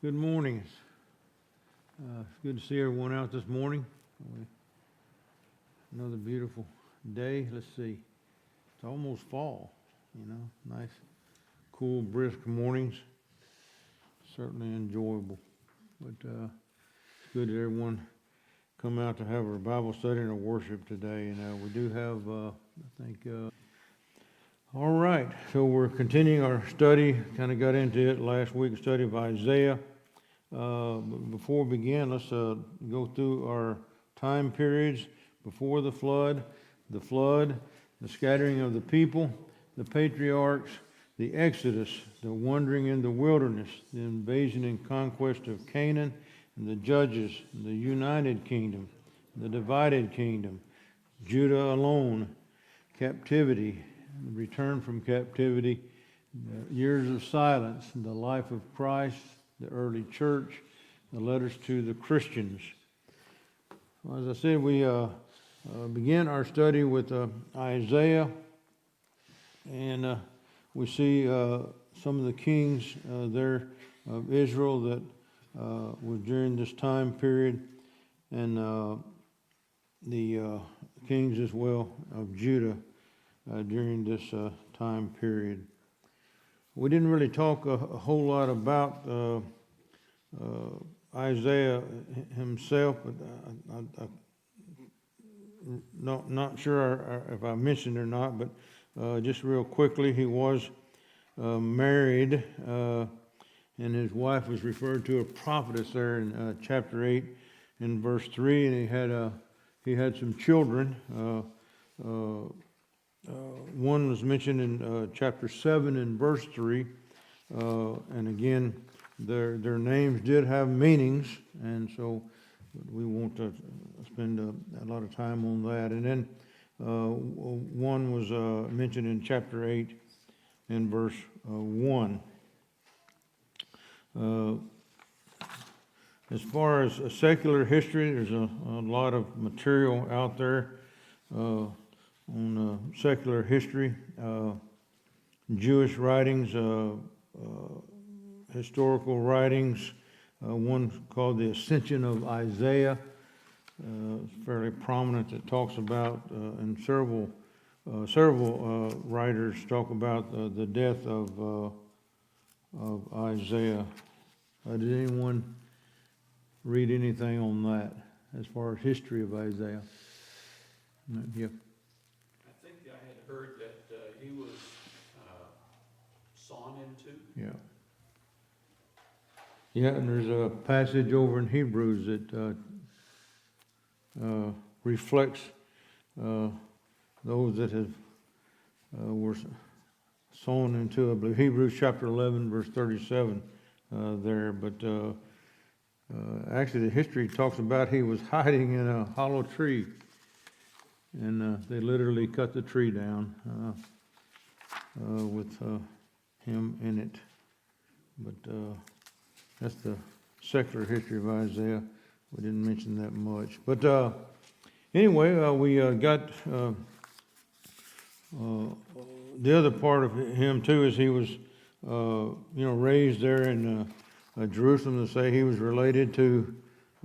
Good morning. It's good to see everyone out this morning. Another beautiful day. Let's see. It's almost fall, nice, cool, brisk mornings. Certainly enjoyable. But it's good that everyone come out to have our Bible study and our worship today. And we do have, all right, so we're continuing our study. Kind of got into it last week, a study of Isaiah. But before we begin, let's go through our time periods before the flood, the scattering of the people, the patriarchs, the Exodus, the wandering in the wilderness, the invasion and conquest of Canaan, and the judges, the united kingdom, the divided kingdom, Judah alone, captivity, return from captivity, years of silence, the life of Christ, the early church, the letters to the Christians. As I said, we begin our study with Isaiah, and we see some of the kings there of Israel that were during this time period, and the kings as well of Judah during this time period. We didn't really talk a whole lot about Isaiah himself, but not sure if I mentioned it or not, but just real quickly, he was married, and his wife was referred to a prophetess there in chapter 8 in verse 3, and he had some children. One was mentioned in chapter 7 in verse 3, and again, their names did have meanings, and so we won't spend a lot of time on that. And then one was mentioned in chapter 8 in verse 1. As far as secular history, there's a lot of material out there on secular history, Jewish writings, historical writings. One called The Ascension of Isaiah. It's fairly prominent. It talks about, and several writers talk about the death of Isaiah. Did anyone read anything on that as far as history of Isaiah? Yeah. Heard that he was sawn into. Yeah, and there's a passage over in Hebrews that reflects those that have were sown into, I believe, Hebrews chapter 11, verse 37 there. But actually, the history talks about he was hiding in a hollow tree. And they literally cut the tree down with him in it. But that's the secular history of Isaiah. We didn't mention that much. But anyway, we got the other part of him too is he was, raised there in Jerusalem. To say he was related to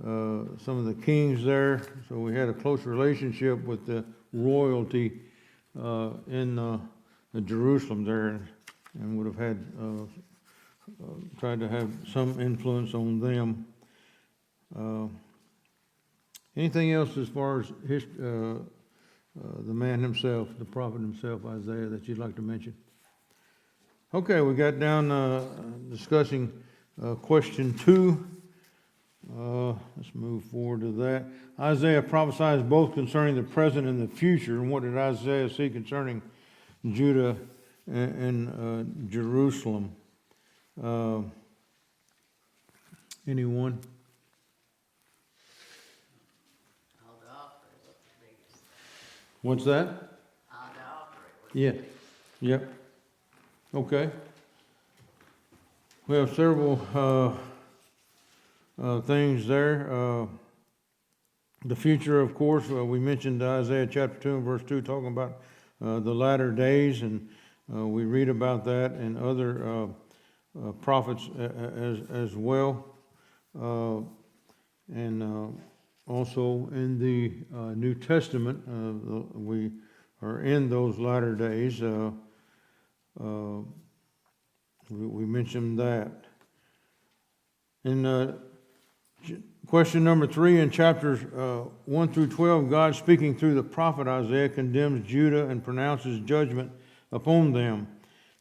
some of the kings there, so we had a close relationship with the royalty in Jerusalem there, and would have had tried to have some influence on them. Anything else as far as the man himself, the prophet himself, Isaiah, that you'd like to mention? Okay, we got down discussing question 2. Let's move forward to that. Isaiah prophesies both concerning the present and the future. And what did Isaiah see concerning Judah and Jerusalem? Anyone? What's that? Yeah. Yep. Okay. We have several things there. The future, of course, we mentioned Isaiah chapter 2 and verse 2 talking about the latter days, and we read about that in other prophets as well. And also in the New Testament, we are in those latter days. We mentioned that. In question number 3, in chapters 1 through 12, God, speaking through the prophet Isaiah, condemns Judah and pronounces judgment upon them.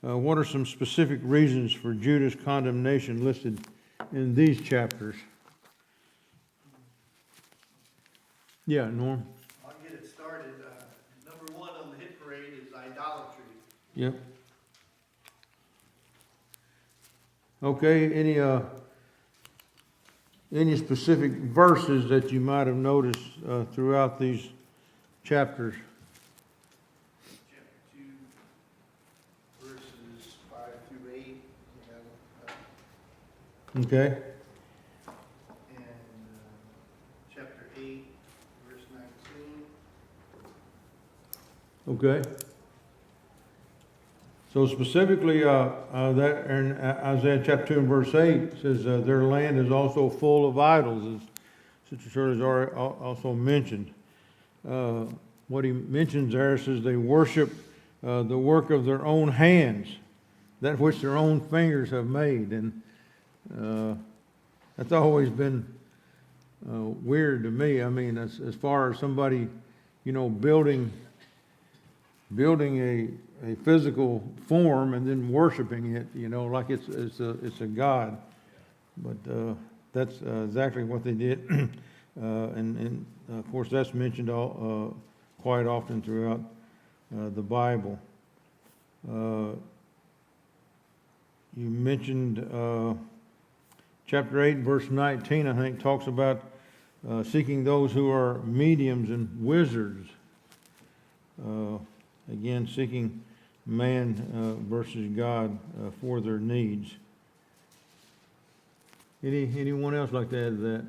What are some specific reasons for Judah's condemnation listed in these chapters? Yeah, Norm? I'll get it started. Number 1 on the hit parade is idolatry. Yep. Okay, any specific verses that you might have noticed throughout these chapters? Chapter 2, verses 5 through 8. Okay. And chapter 8, verse 19. Okay. So specifically, that in Isaiah chapter 2 and verse 8 says, their land is also full of idols, as Sister Shirley's already also mentioned. What he mentions there says they worship the work of their own hands, that which their own fingers have made. And that's always been weird to me. I mean, as far as somebody, building a physical form and then worshiping it, like it's a god. But that's exactly what they did, and of course that's mentioned quite often throughout the Bible. You mentioned chapter 8, verse 19. I think talks about seeking those who are mediums and wizards. Again, seeking man versus God for their needs. Anyone else like to add to that?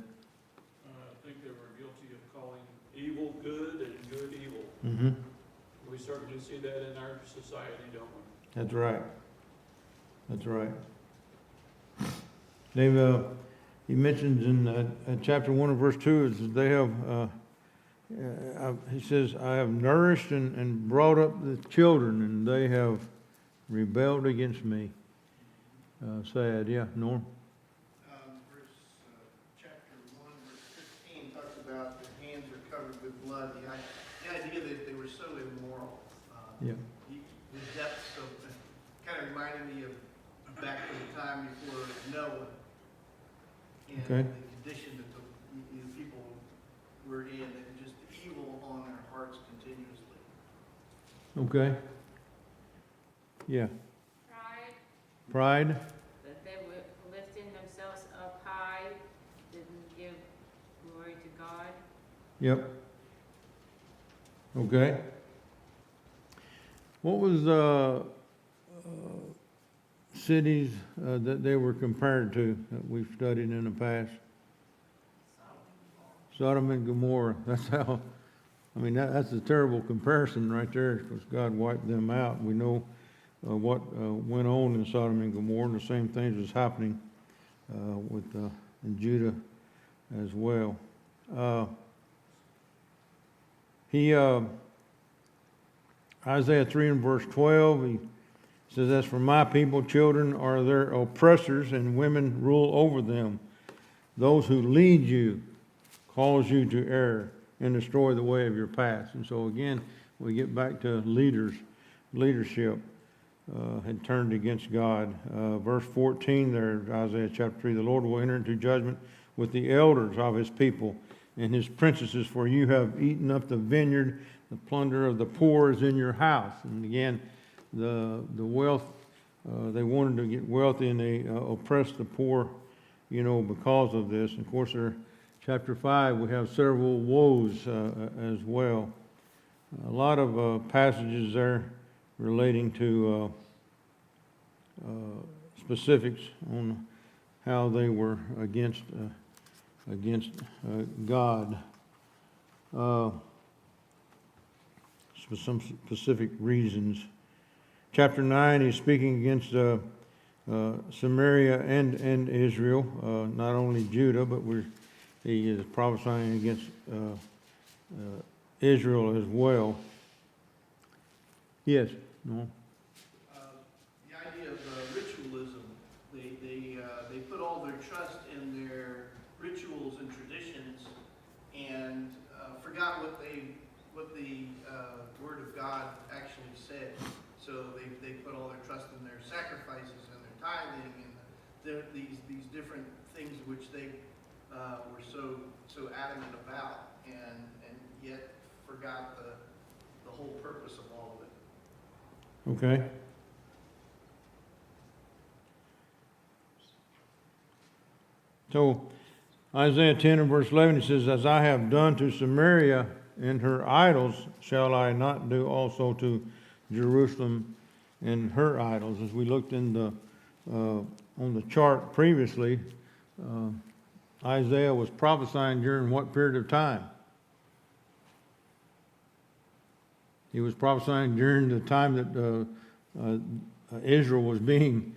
I think they were guilty of calling evil good and good evil. Mm-hmm. We certainly see that in our society, don't we? That's right. That's right. Dave, he mentions in chapter 1 and verse 2 is they have. He says, I have nourished and brought up the children, and they have rebelled against me. Sad, yeah, Norm? Chapter 1, verse 15 talks about the hands are covered with blood. The idea that they were so immoral. Yeah. The depths of, kind of reminded me of back to the time before Noah. And Okay. the condition that the people were in, that just evil on their hearts continuously. Okay. Yeah. Pride, Pride? that they were lifting themselves up high, didn't give glory to God. Yep. Okay. What was cities that they were compared to that we've studied in the past? Sodom and Gomorrah. That's how. I mean, that's a terrible comparison right there, because God wiped them out. We know what went on in Sodom and Gomorrah, and the same things was happening in Judah as well. Isaiah 3 and verse 12, he says, as for my people, children are their oppressors, and women rule over them. Those who lead you cause you to err and destroy the way of your paths. And so again, we get back to leadership had turned against God. Verse 14 there, Isaiah chapter 3, the Lord will enter into judgment with the elders of his people and his princesses, for you have eaten up the vineyard, the plunder of the poor is in your house. And again, the wealth, they wanted to get wealthy, and they oppressed the poor, because of this. And of course, chapter 5, we have several woes as well. A lot of passages there relating to specifics on how they were against God. Some specific reasons. Chapter 9, he's speaking against Samaria and Israel, not only Judah, but he is prophesying against Israel as well. Yes, no? The idea of ritualism, they put all their trust in their rituals and traditions and forgot what the Word of God actually said. So they put all their trust in their sacrifices and their tithing and these different things which they were so adamant about, and yet forgot the whole purpose of all of it. Okay. So, Isaiah 10 and verse 11, it says, "As I have done to Samaria and her idols, shall I not do also to Jerusalem and her idols?" As we looked in on the chart previously, Isaiah was prophesying during what period of time? He was prophesying during the time that Israel was being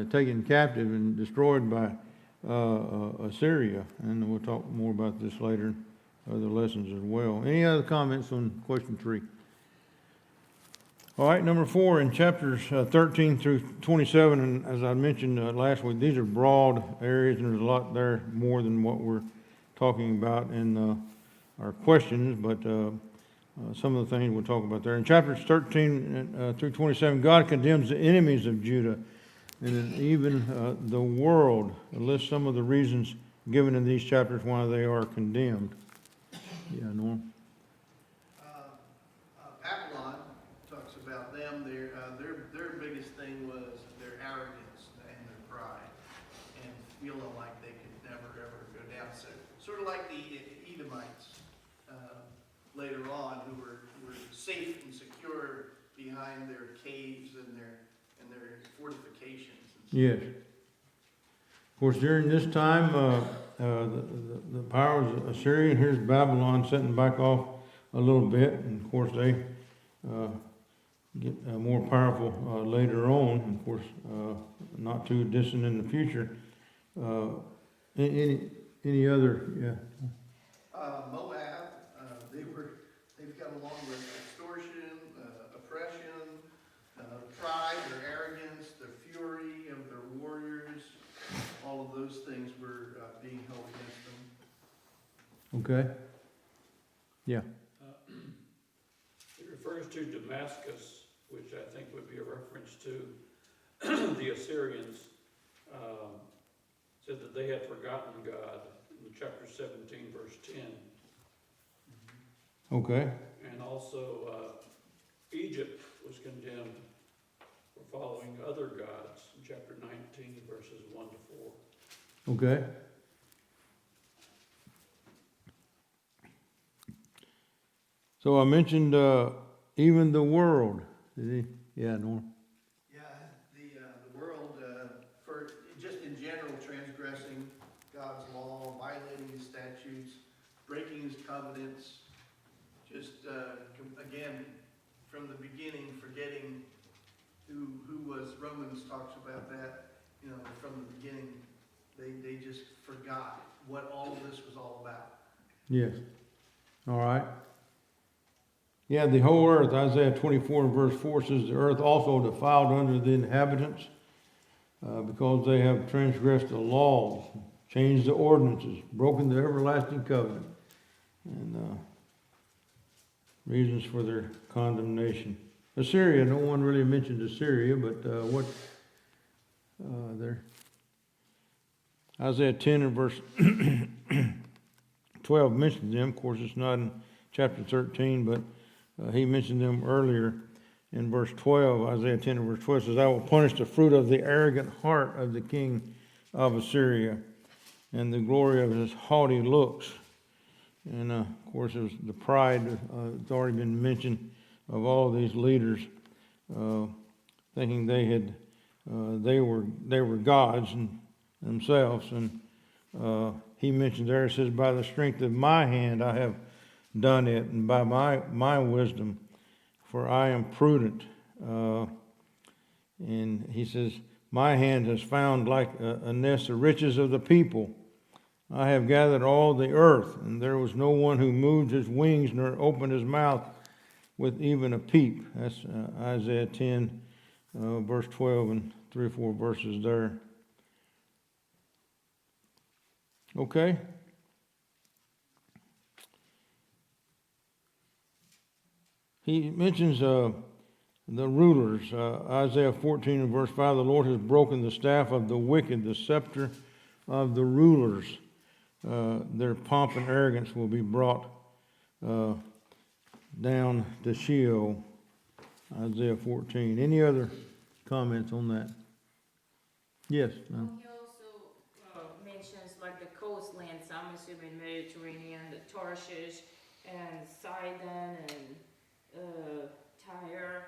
taken captive and destroyed by Assyria. And we'll talk more about this later in other lessons as well. Any other comments on question 3? All right, number 4, in chapters 13 through 27, and as I mentioned last week, these are broad areas, and there's a lot there more than what we're talking about in our questions, but some of the things we'll talk about there. In chapters 13 through 27, God condemns the enemies of Judah, and then even the world. It lists some of the reasons given in these chapters why they are condemned. Yeah, Norm? Babylon talks about them. Their biggest thing was their arrogance and their pride, and feeling like they could never ever go down. So sort of like the Edomites later on, who were safe and secure behind their caves and their fortifications. Yes. Of course, during this time, the power of Assyria, and here's Babylon setting back off a little bit, and of course they get more powerful later on, and of course not too distant in the future. Any other, yeah? Moab, they've got along with extortion, oppression, pride, their arrogance, their fury of their warriors. All of those things were being held against them. Okay. Yeah. It refers to Damascus, which I think would be a reference to the Assyrians. Said that they had forgotten God in chapter 17, verse 10. Okay. And also Egypt was condemned for following other gods in chapter 19, verses 1 to 4. Okay. So I mentioned even the world. Did he? Yeah, Norm. Yeah, the world, for just in general, transgressing God's law, violating His statutes, breaking His covenants, just again from the beginning, forgetting who was. Romans talks about that. You know, from the beginning, they just forgot what all of this was all about. Yes. All right. Yeah, the whole earth, Isaiah 24 verse 4 says, "The earth also defiled under the inhabitants, because they have transgressed the laws, changed the ordinances, broken the everlasting covenant." And reasons for their condemnation. Assyria, no one really mentioned Assyria, but what there? Isaiah 10 and verse 12 mentions them. Of course, it's not in chapter 13, but he mentioned them earlier in verse 12. Isaiah 10 and verse 12 says, "I will punish the fruit of the arrogant heart of the king of Assyria, and the glory of his haughty looks." And of course, it was the pride that's already been mentioned of all of these leaders, thinking they were gods and themselves. And he mentioned there, it says, "By the strength of my hand I have done it, and by my wisdom, for I am prudent." And he says, My hand has found like a nest the riches of the people. I have gathered all the earth, and there was no one who moved his wings nor opened his mouth with even a peep. That's Isaiah 10, verse 12, and 3 or 4 verses there. Okay. He mentions the rulers. Isaiah 14 and verse 5, the Lord has broken the staff of the wicked, the scepter of the rulers. Their pomp and arrogance will be brought down to Sheol. Isaiah 14. Any other comments on that? Yes. Ma'am. He also mentions like the coastlands, I'm assuming Mediterranean, the Tarshish and Sidon and Tyre.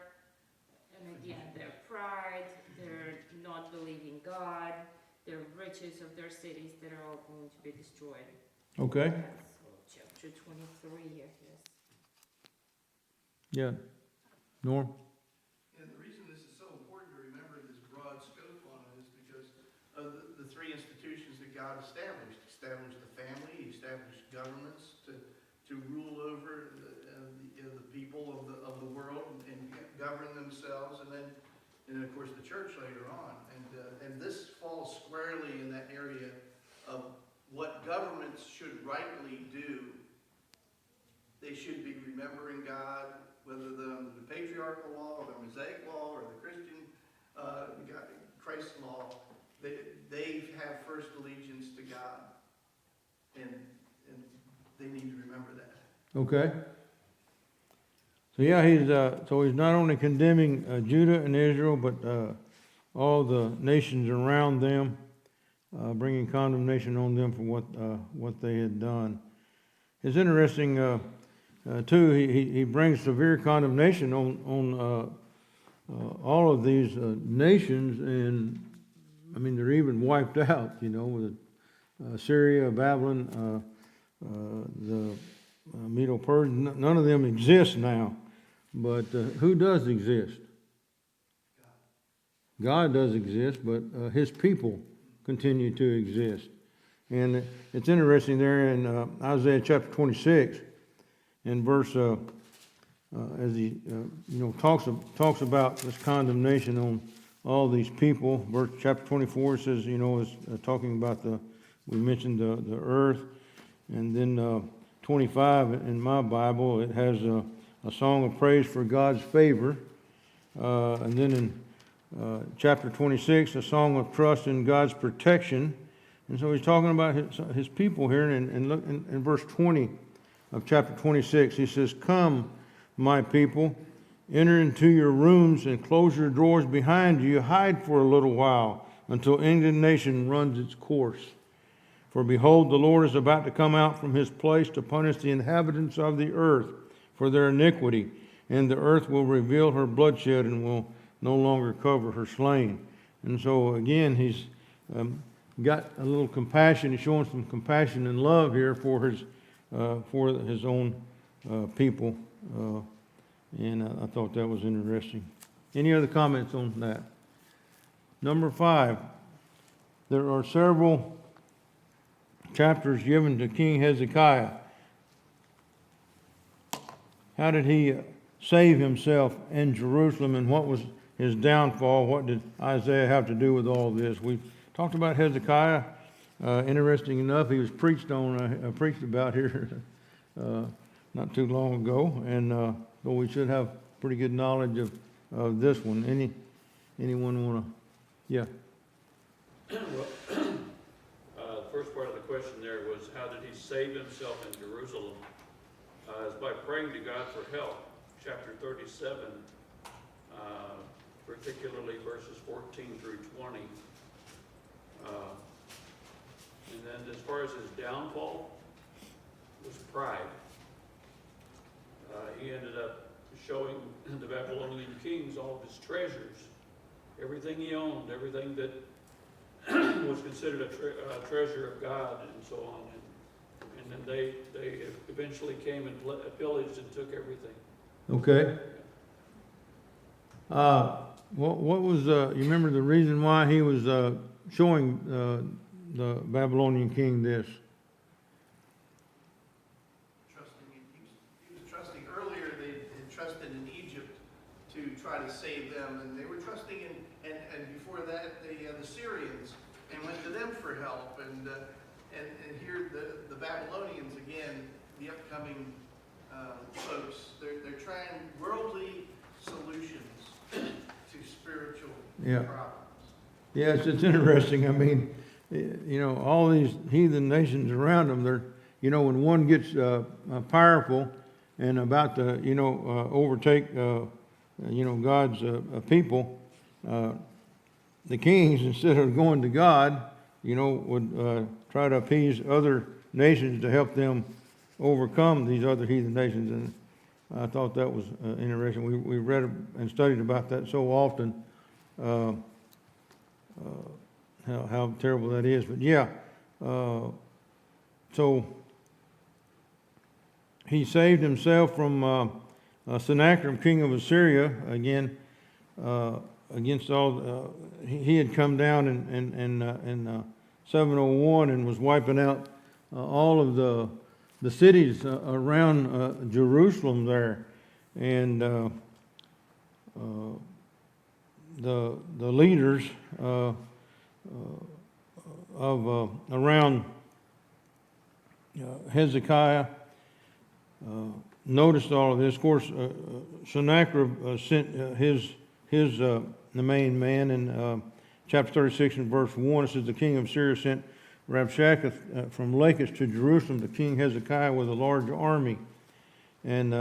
And again, their pride, their not believing God, the riches of their cities that are all going to be destroyed. Okay. That's chapter 23, I guess. Yeah. Norm? And the reason this is so important to remember this broad scope on it is because of the three institutions that God established. He established the family, he established governments to rule over the people of the world and govern themselves, and of course the church later on. And this falls squarely in that area of what governments should rightly do. They should be remembering God, whether the patriarchal law or the Mosaic law or the Christian Christ law. They have first allegiance to God, and they need to remember that. Okay. So yeah, he's not only condemning Judah and Israel, but all the nations around them, bringing condemnation on them for what they had done. It's interesting too. He brings severe condemnation on all of these nations, and I mean they're even wiped out. You know, with Syria, Babylon, the Medo-Persian. None of them exist now. But who does exist? God does exist, but his people continue to exist. And it's interesting there in Isaiah chapter 26, in verse, as he talks about this condemnation on all these people. Verse chapter 24 says, is talking about we mentioned the earth, and then 25 in my Bible it has a song of praise for God's favor. And then in chapter 26, a song of trust in God's protection. And so he's talking about his people here. And look in verse 20 of chapter 26, he says, "Come, my people, enter into your rooms and close your doors behind you. Hide for a little while until indignation runs its course. For behold, the Lord is about to come out from his place to punish the inhabitants of the earth for their iniquity, and the earth will reveal her bloodshed and will no longer cover her slain." And so again, he's got a little compassion. He's showing some compassion and love here for his own people, and I thought that was interesting. Any other comments on that? Number 5, there are several chapters given to King Hezekiah. How did he save himself in Jerusalem, and what was his downfall? What did Isaiah have to do with all this? We've talked about Hezekiah. Interesting enough, he was preached about here not too long ago, and so we should have pretty good knowledge of this one. Anyone want to? Yeah. Well, the first part of the question there was, how did he save himself in Jerusalem? Is by praying to God for help. Chapter 37, particularly verses 14 through 20. And then as far as his downfall, was pride. He ended up showing the Babylonian kings all of his treasures, everything he owned, everything that was considered a treasure of God, and so on. And then they eventually came and pillaged and took everything. Okay. what was, you remember the reason why he was showing the Babylonian king this? He was trusting, earlier they had trusted in Egypt to try to save them, and they were trusting and before that, the Syrians, and went to them for help, and here the Babylonians, again, the upcoming folks, they're trying worldly solutions to spiritual problems. Yeah, it's interesting. I mean, you know, all these heathen nations around them, they're, you know, when one gets powerful and about to, you know, overtake, you know, God's people, the kings, instead of going to God, you know, would try to appease other nations to help them overcome these other heathen nations. And I thought that was interesting. We read and studied about that so often, how terrible that is. But yeah, so he saved himself from Sennacherib, king of Assyria, again, against all. He had come down in 701 and was wiping out all of the cities around Jerusalem there, and the leaders of around Hezekiah noticed all of this. Of course, Sennacherib sent the main man in chapter 36 and verse 1. It says, the king of Syria sent Rabshakeh from Lachish to Jerusalem to King Hezekiah with a large army. And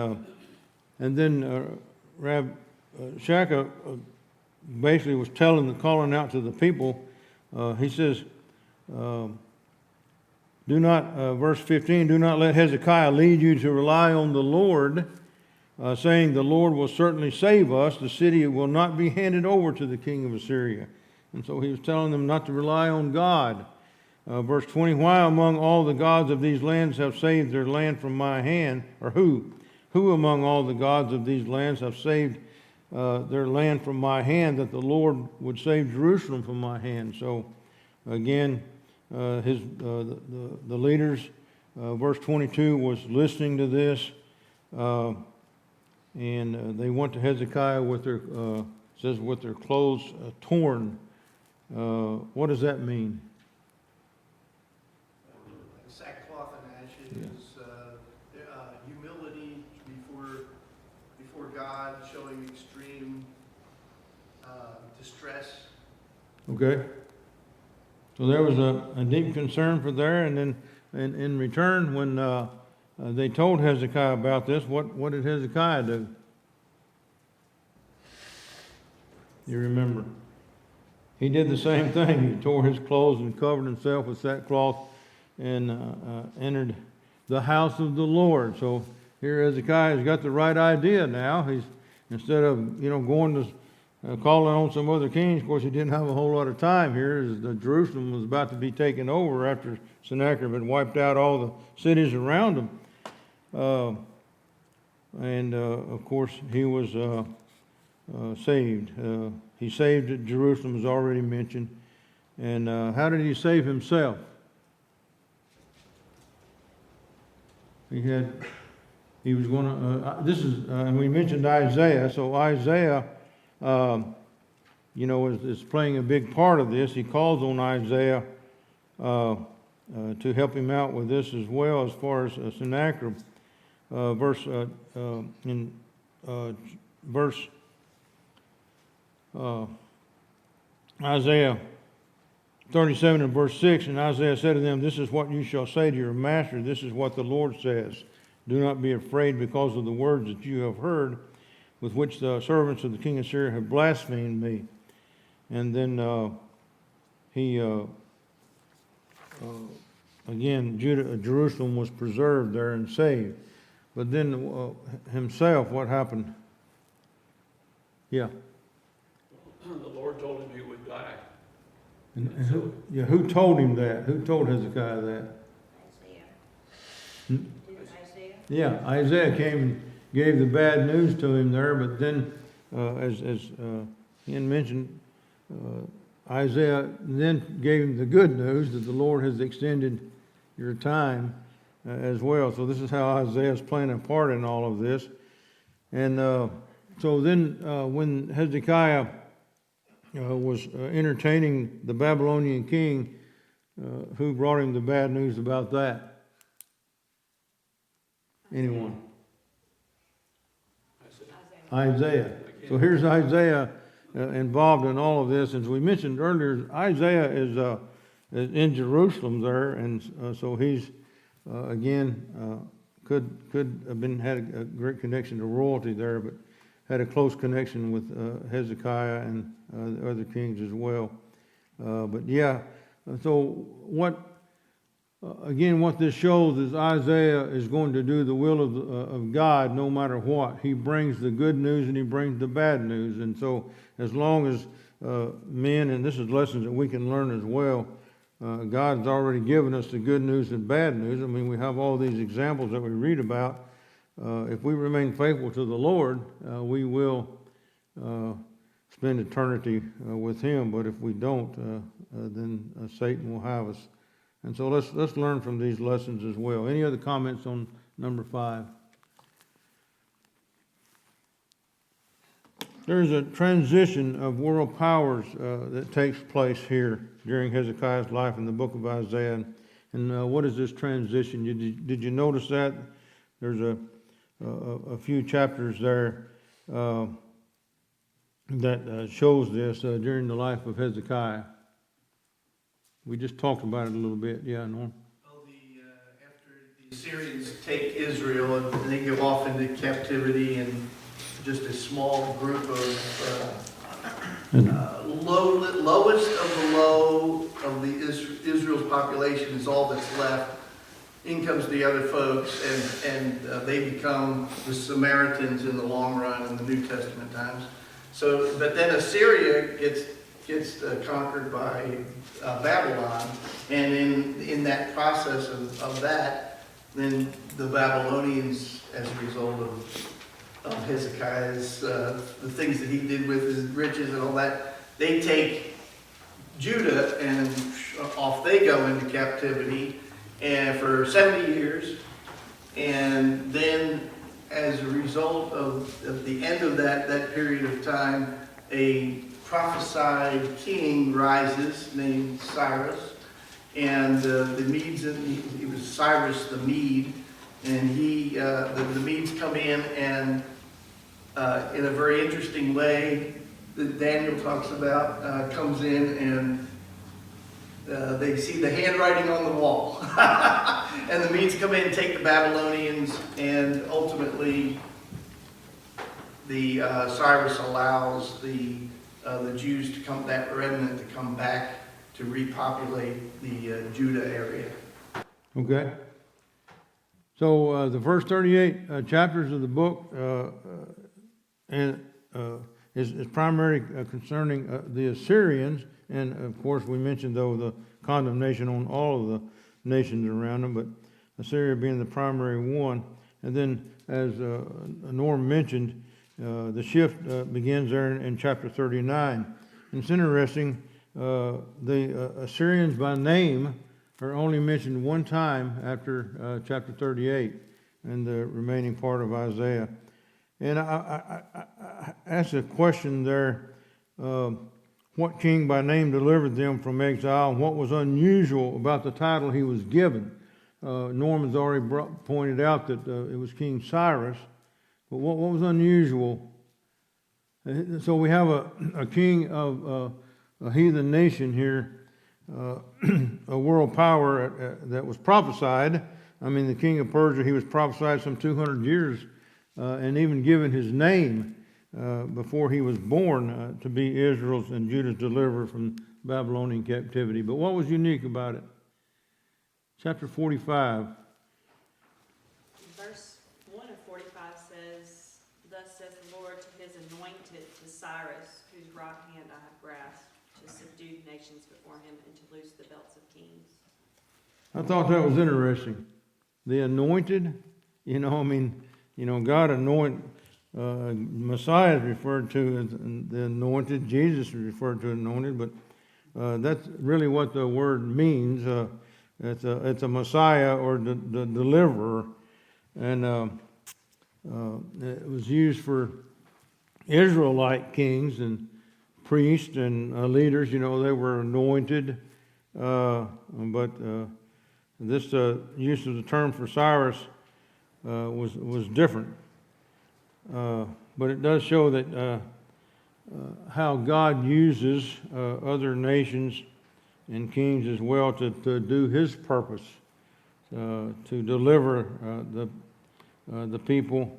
then Rabshakeh basically was calling out to the people. He says, do not, verse 15, do not let Hezekiah lead you to rely on the Lord, saying the Lord will certainly save us. The city will not be handed over to the king of Assyria. And so he was telling them not to rely on God. Verse 20, why among all the gods of these lands have saved their land from my hand? Or who? Who among all the gods of these lands have saved their land from my hand, that the Lord would save Jerusalem from my hand? So again, the leaders, verse 22, was listening to this, and they went to Hezekiah with their says with their clothes torn. What does that mean? Sackcloth and ashes, humility before God, showing extreme distress. Okay. So there was a deep concern for there, and then in return, when they told Hezekiah about this, what did Hezekiah do? You remember? He did the same thing. He tore his clothes and covered himself with sackcloth and entered the house of the Lord. So here Hezekiah's got the right idea now. He's, instead of, you know, going to calling on some other kings. Of course, he didn't have a whole lot of time here, as Jerusalem was about to be taken over after Sennacherib had wiped out all the cities around him. Of course, he was saved. He saved Jerusalem, as already mentioned. And how did he save himself? He was going to, and we mentioned Isaiah. So Isaiah, you know, is playing a big part of this. He calls on Isaiah to help him out with this as well, as far as Sennacherib. Isaiah 37 and verse 6, and Isaiah said to them, this is what you shall say to your master. This is what the Lord says. Do not be afraid because of the words that you have heard, with which the servants of the king of Syria have blasphemed me. And then again, Jerusalem was preserved there and saved. But then himself, what happened? Yeah. The Lord told him he would die. And who told him that? Who told Hezekiah that? Isaiah. Hmm? Didn't Isaiah? Yeah, Isaiah came and gave the bad news to him there, but then as he had mentioned Isaiah then gave him the good news that the Lord has extended your time as well. So this is how Isaiah is playing a part in all of this. And so then when Hezekiah was entertaining the Babylonian king, who brought him the bad news about that? Anyone? Isaiah. So here's Isaiah involved in all of this. As we mentioned earlier, Isaiah is in Jerusalem there, and so he's again could have had a great connection to royalty there, but had a close connection with Hezekiah and the other kings as well. But yeah, so what this shows is Isaiah is going to do the will of God no matter what. He brings the good news and he brings the bad news. And so as long as men, and this is lessons that we can learn as well, God's already given us the good news and bad news. I mean, we have all these examples that we read about. If we remain faithful to the Lord, we will spend eternity with him. But if we don't, then Satan will have us. And so let's learn from these lessons as well. Any other comments on number 5? There's a transition of world powers that takes place here during Hezekiah's life in the book of Isaiah. And what is this transition? Did you notice that? There's a few chapters there that shows this during the life of Hezekiah. We just talked about it a little bit. Yeah, Norm? Well, after the Assyrians take Israel and they go off into captivity, and just a small group of lowest of the low of the Israel's population is all that's left. In comes the other folks, and they become the Samaritans in the long run in the New Testament times. So, but then Assyria gets conquered by Babylon, and in that process of that, then the Babylonians, as a result of Hezekiah's the things that he did with his riches and all that, they take Judah and off they go into captivity, and for 70 years, and then as a result of the end of that period of time, a prophesied king rises named Cyrus, and the Medes, he was Cyrus the Mede, and the Medes come in, and in a very interesting way that Daniel talks about, comes in, and they see the handwriting on the wall. And the Medes come in and take the Babylonians, and ultimately Cyrus allows the Jews to come, that remnant to come back to repopulate the Judah area. Okay. So the first 38 chapters of the book is primarily concerning the Assyrians, and of course we mentioned though the condemnation on all of the nations around them, but Assyria being the primary one. And then as Norm mentioned, the shift begins there in chapter 39. And it's interesting, the Assyrians by name are only mentioned one time after chapter 38 and the remaining part of Isaiah. And I asked a question there, what king by name delivered them from exile, and what was unusual about the title he was given? Norman's already pointed out that it was King Cyrus, but what was unusual? So we have a king of a heathen nation here, a world power that was prophesied. I mean, the king of Persia, he was prophesied some 200 years and even given his name before he was born to be Israel's and Judah's deliverer from Babylonian captivity. But what was unique about it? Chapter 45. Verse 1 of 45 says, "Thus says the Lord to his anointed, to Cyrus, whose right hand I have grasped, to subdue nations before him and to loose the belts of kings." I thought that was interesting. The anointed, God anoint Messiah is referred to as the anointed. Jesus is referred to as anointed, but that's really what the word means. It's a Messiah or the deliverer, and it was used for Israelite kings and priests and leaders. You know, they were anointed, but this use of the term for Cyrus was different. But it does show that how God uses other nations and kings as well to do His purpose, to deliver the people.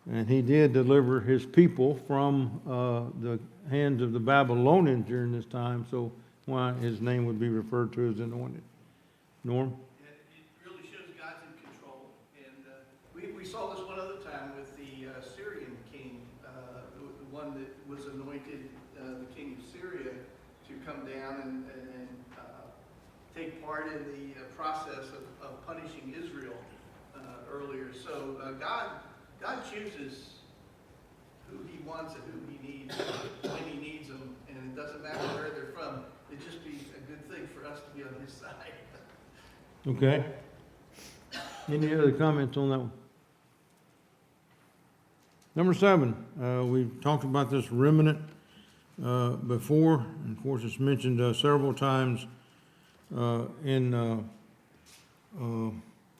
And He did deliver His people from the hands of the Babylonians during this time, so why His name would be referred to as anointed. Norm? It really shows God's in control. And we saw this one other time with the Syrian king, the one that was anointed, the king of Syria, to come down and take part in the process of punishing Israel earlier. So God chooses who He wants and who He needs, when He needs them, and it doesn't matter where they're from. It'd just be a good thing for us to be on His side. Okay. Any other comments on that one? Number 7, we've talked about this remnant before, and of course it's mentioned several times in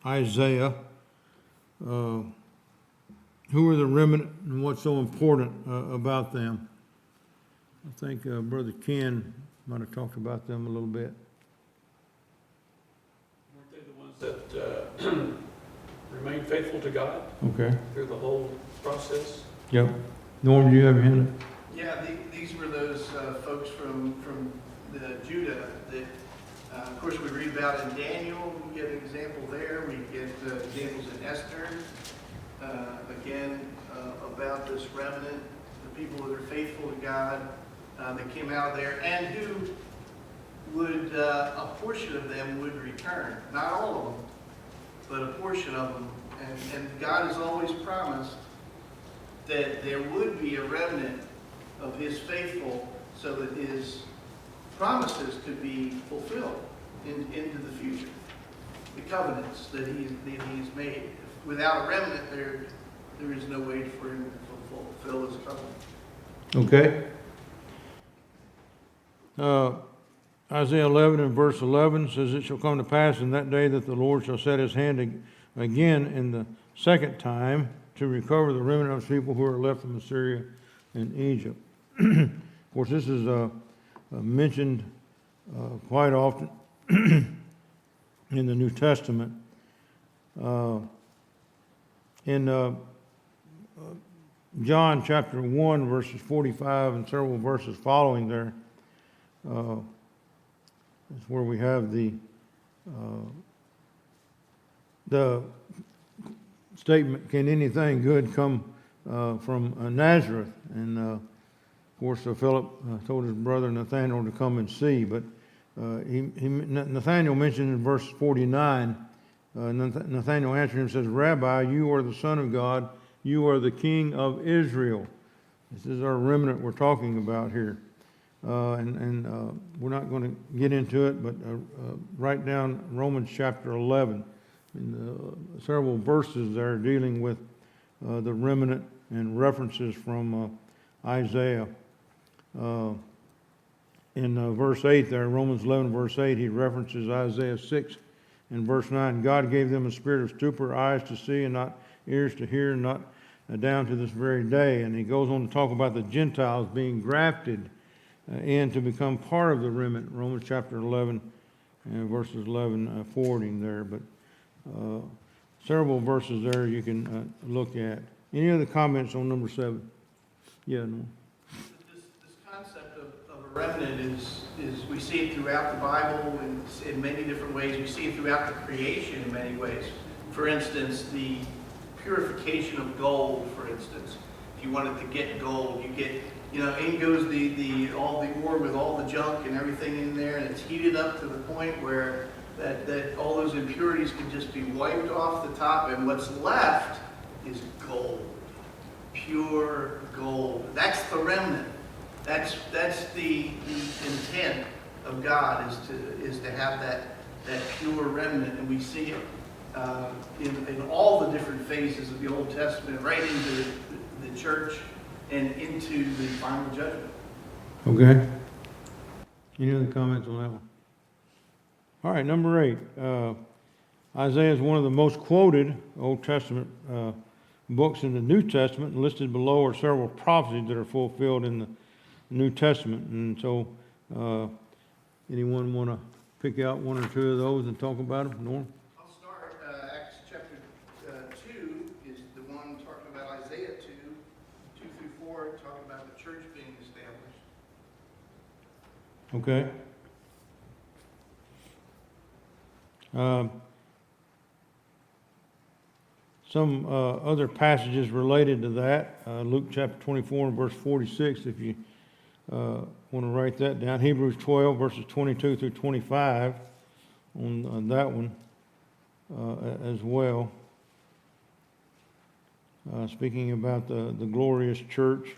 Isaiah. Who are the remnant and what's so important about them? I think Brother Ken might have talked about them a little bit. Weren't they the ones that remained faithful to God Okay. through the whole process? Yep. Norm, do you have your hand up? Yeah, these were those folks from the Judah that, of course, we read about in Daniel. We get an example there. We get examples in Esther. Again, about this remnant, the people that are faithful to God, that came out of there, and who would, a portion of them would return. Not all of them, but a portion of them. And God has always promised that there would be a remnant of His faithful so that His promises could be fulfilled into the future. The covenants that He's made. Without a remnant, there is no way for Him to fulfill His covenant. Okay. Isaiah 11 and verse 11 says, "It shall come to pass in that day that the Lord shall set His hand again in the second time to recover the remnant of His people who are left from Assyria and Egypt." Of course, this is mentioned quite often in the New Testament. In John chapter 1, verses 45 and several verses following there, is where we have the statement, "Can anything good come from Nazareth?" And of course, Philip told his brother Nathanael to come and see. But Nathanael mentioned in verse 49, Nathanael answered him and says, "Rabbi, you are the Son of God, you are the King of Israel." This is our remnant we're talking about here. And we're not going to get into it, but write down Romans chapter 11. And, several verses there dealing with the remnant and references from Isaiah. In verse 8 there, Romans 11 verse 8, he references Isaiah 6 and verse 9. "God gave them a spirit of stupor, eyes to see and not ears to hear, and not down to this very day." And he goes on to talk about the Gentiles being grafted in to become part of the remnant. Romans chapter 11 and verses 11 forwarding there. But several verses there you can look at. Any other comments on number 7? Yeah, no. This concept of a remnant is we see it throughout the Bible in many different ways. We see it throughout the creation in many ways. For instance, the purification of gold, for instance. If you wanted to get gold, you get, in goes all the ore with all the junk and everything in there, and it's heated up to the point where that all those impurities can just be wiped off the top, and what's left is gold. pure gold. That's the remnant. That's the intent of God is to have that pure remnant, and we see it in all the different phases of the Old Testament, right into the church and into the final judgment. Okay. Any other comments on that one? All right, number 8. Isaiah is one of the most quoted Old Testament books in the New Testament. Listed below are several prophecies that are fulfilled in the New Testament. And so, anyone want to pick out one or two of those and talk about them? Norm? I'll start. Acts chapter 2 is the one talking about Isaiah 2 through 4, talking about the church being established. Okay. Some other passages related to that, Luke chapter 24 and verse 46, if you want to write that down. Hebrews 12 verses 22 through 25 on that one as well. Speaking about the glorious church,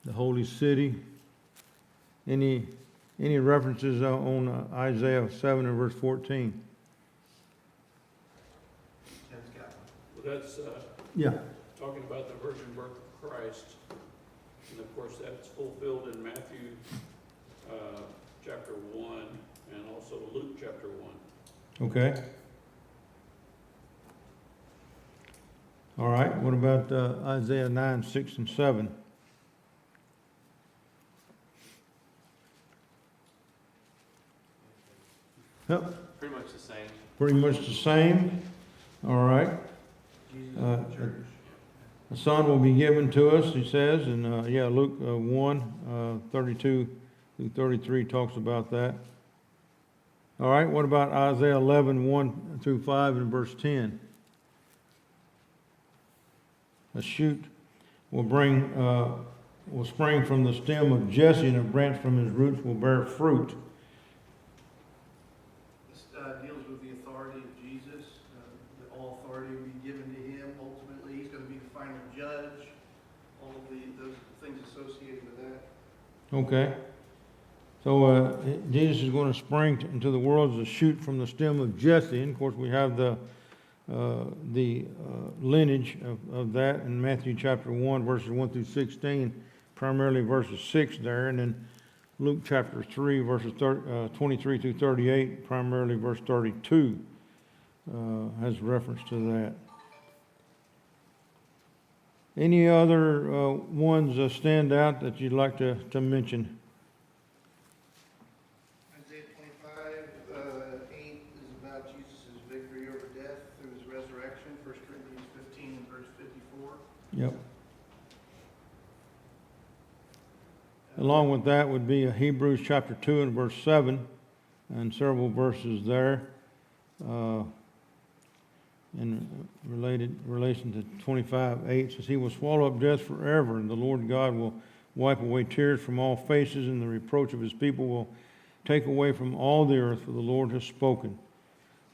the holy city. Any references on Isaiah 7 and verse 14? Ken's got one. Well, that's Yeah. talking about the virgin birth of Christ. And of course, that's fulfilled in Matthew chapter 1 and also Luke chapter 1. Okay. All right. What about Isaiah 9, 6, and 7? Yep. Pretty much the same. Pretty much the same. All right. Jesus Uh, and the church. A son will be given to us, he says, and Luke 1, 32 through 33 talks about that. All right, what about Isaiah 11, 1 through 5 and verse 10? A shoot will spring from the stem of Jesse, and a branch from his roots will bear fruit. This deals with the authority of Jesus. That all authority will be given to him. Ultimately, he's going to be the final judge. All of those things associated with that. Okay. So Jesus is going to spring into the world as a shoot from the stem of Jesse. And of course, we have the lineage of that in Matthew chapter 1, verses 1 through 16, primarily verses 6 there. And then Luke chapter 3, verses 23 through 38, primarily verse 32, has reference to that. Any other ones stand out that you'd like to mention? Isaiah 25, 8 is about Jesus' victory over death through his resurrection. 1 Corinthians 15 and verse 54. Yep. Along with that would be Hebrews chapter 2 and verse 7, and several verses there in relation to 25:8 says, "He will swallow up death forever, and the Lord God will wipe away tears from all faces, and the reproach of his people will take away from all the earth, for the Lord has spoken."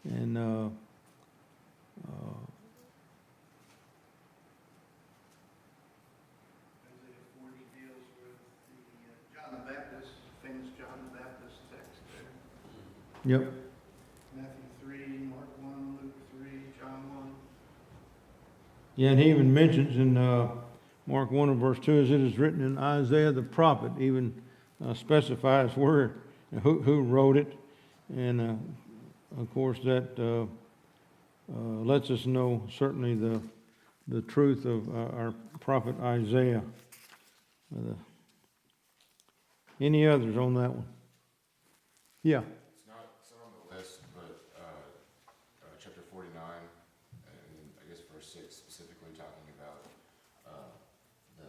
And Isaiah 40 deals with the John the Baptist, famous John the Baptist text there. yep. Matthew 3, Mark 1, Luke 3, John 1. Yeah, and he even mentions in Mark 1 and verse 2, as it is written in Isaiah the prophet, even specifies where, who wrote it. And of course that lets us know certainly the truth of our prophet Isaiah. Any others on that one? Yeah. It's not on the list, but chapter 49, and I guess verse 6 specifically talking about the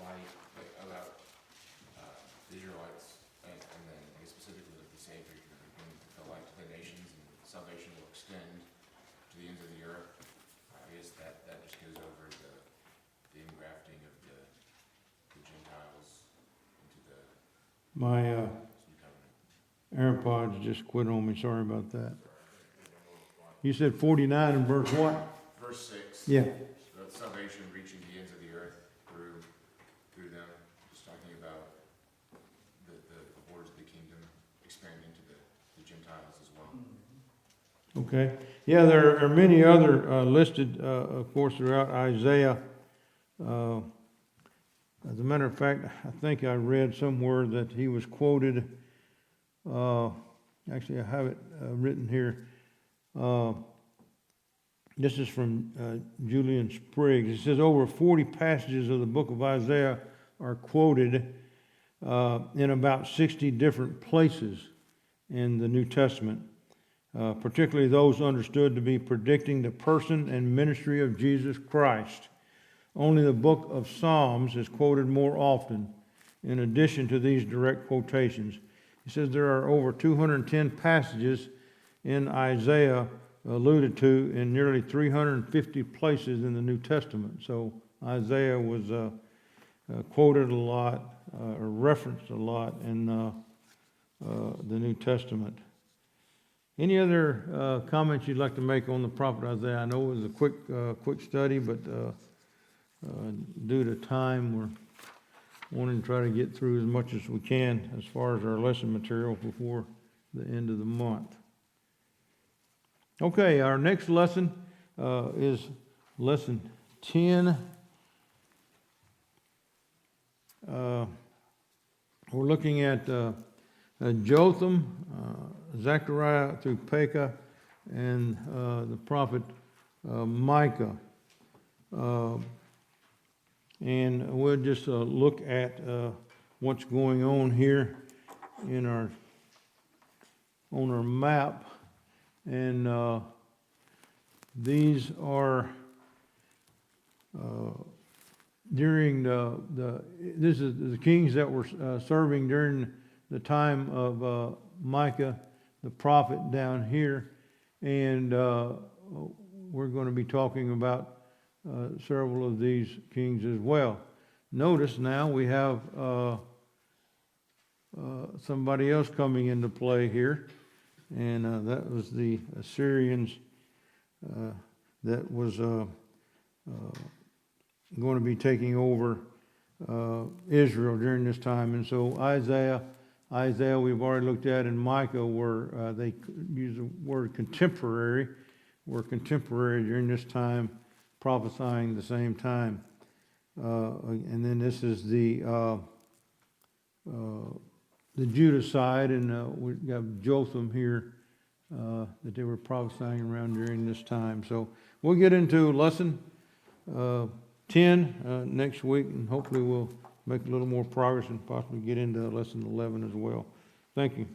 light, about the Israelites, and then I guess specifically the Savior, the light to the nations, and salvation will extend to the ends of the earth. I guess that just goes over the engrafting of the Gentiles into the My new covenant. AirPods just quit on me. Sorry about that. You said 49 and verse what? Verse 6. Yeah. Salvation reaching the ends of the earth through them, just talking about the borders of the kingdom expanding to the Gentiles as well. Okay. Yeah, there are many other listed, of course, throughout Isaiah. As a matter of fact, I think I read somewhere that he was quoted. Actually, I have it written here. This is from Julian Spriggs. It says over 40 passages of the book of Isaiah are quoted in about 60 different places in the New Testament, particularly those understood to be predicting the person and ministry of Jesus Christ. Only the book of Psalms is quoted more often, in addition to these direct quotations. He says there are over 210 passages in Isaiah alluded to in nearly 350 places in the New Testament. So Isaiah was quoted a lot, or referenced a lot in the New Testament. Any other comments you'd like to make on the prophet Isaiah? I know it was a quick study, but due to time, we're wanting to try to get through as much as we can as far as our lesson material before the end of the month. Okay, our next lesson is lesson 10. We're looking at Jotham, Zechariah through Pekah, and the prophet Micah. And we'll just look at what's going on here in on our map. And these are during this is the kings that were serving during the time of Micah, the prophet, down here. And we're going to be talking about several of these kings as well. Notice now we have somebody else coming into play here, and that was the Assyrians that was going to be taking over Israel during this time. And so Isaiah we've already looked at, and Micah were they use the word contemporary, were contemporary during this time, prophesying the same time. And then this is the Judah side, and we've got Jotham here that they were prophesying around during this time. So we'll get into lesson 10 next week, and hopefully we'll make a little more progress and possibly get into lesson 11 as well. Thank you.